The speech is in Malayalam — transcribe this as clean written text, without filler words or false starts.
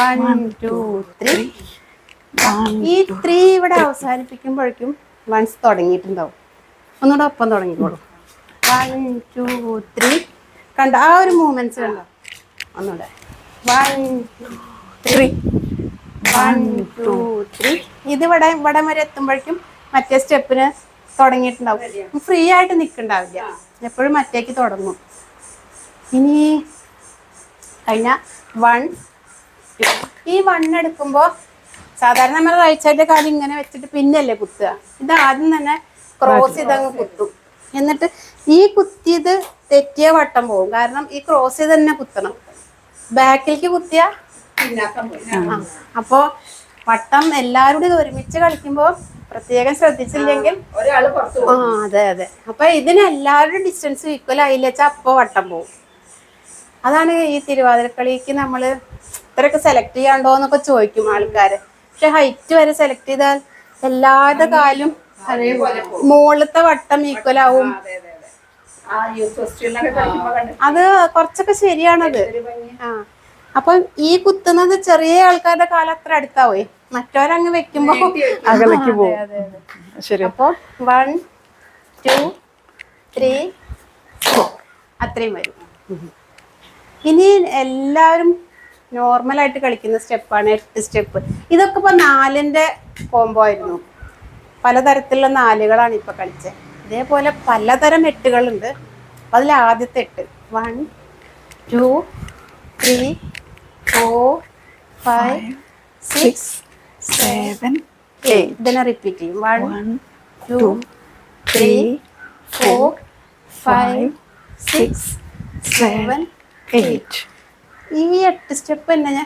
1 2 3. ഈ 3 ഇവിടെ അവസാനിപ്പിക്കുമ്പോഴേക്കും വൺസ് തുടങ്ങിയിട്ടുണ്ടാവും. ഒന്നുകൂടെ ഒപ്പം തുടങ്ങിക്കോളൂ. 1 2 3. കണ്ടോ ആ ഒരു മൂവ്മെന്റ്സ് കണ്ടോ? ഒന്നുകൂടെ 1 2 3. 1 2 3. ഇത് ഇവിടെ വരെ എത്തുമ്പോഴേക്കും മറ്റേ സ്റ്റെപ്പിന് തുടങ്ങിയിട്ടുണ്ടാവും. ഫ്രീ ആയിട്ട് നിൽക്കണ്ടാവില്ല, എപ്പോഴും മറ്റേക്ക് തുടങ്ങും. ഇനി കഴിഞ്ഞ 1 2. ഈ 1 എടുക്കുമ്പോൾ സാധാരണ നമ്മൾ റൈറ്റ് സൈഡിലെ കാലം ഇങ്ങനെ വെച്ചിട്ട് പിന്നല്ലേ കുത്തുക. ഇത് ആദ്യം തന്നെ ക്രോസ് ചെയ്തങ്ങ് കുത്തും. എന്നിട്ട് ഈ കുത്തിയത് തെറ്റിയ വട്ടം പോകും. കാരണം ഈ ക്രോസ് ചെയ്ത് തന്നെ കുത്തണം. ബാക്കിലേക്ക് കുത്തിയ അപ്പോ വട്ടം എല്ലാവരും കൂടി ഒരുമിച്ച് കളിക്കുമ്പോൾ പ്രത്യേകം ശ്രദ്ധിച്ചില്ലെങ്കിൽ അതെ അതെ. അപ്പൊ ഇതിന് എല്ലാവരുടെ ഡിസ്റ്റൻസ് ഈക്വൽ ആയില്ല വെച്ചാൽ അപ്പൊ വട്ടം പോകും. അതാണ് ഈ തിരുവാതിരക്കളിക്ക് നമ്മൾ ഇത്രയൊക്കെ സെലക്ട് ചെയ്യാണ്ടോ എന്നൊക്കെ ചോദിക്കും ആൾക്കാര്. പക്ഷെ ഹൈറ്റ് വരെ സെലക്ട് ചെയ്താൽ എല്ലാവരുടെ കാലും മുകളിലത്തെ വട്ടം ഈക്വൽ ആവും. അത് കുറച്ചൊക്കെ ശരിയാണത്. അപ്പം ഈ കുത്തുന്നത് ചെറിയ ആൾക്കാരുടെ കാലം അത്ര അടുത്താവേ, മറ്റവരങ്ങ് വെക്കുമ്പോ അകലേക്ക് പോകും. അപ്പൊ 1 2 3 4 അത്രയും വരും. ഇനി എല്ലാവരും നോർമലായിട്ട് കളിക്കുന്ന സ്റ്റെപ്പാണ് 8 സ്റ്റെപ്പ്. ഇതൊക്കെ ഇപ്പൊ 4ന്റെ കോംബോ ആയിരുന്നു. പലതരത്തിലുള്ള 4കളാണ് ഇപ്പൊ കളിച്ചത്. ഇതേപോലെ പലതരം 8കളുണ്ട്. അതിൽ ആദ്യത്തെ 8 1 2 3 4 5 6 7 8. ഇതിനെ റിപ്പീറ്റ് ചെയ്യും. 1 2 3 4 5 6 7 8. ഈ 8 സ്റ്റെപ്പ് തന്നെ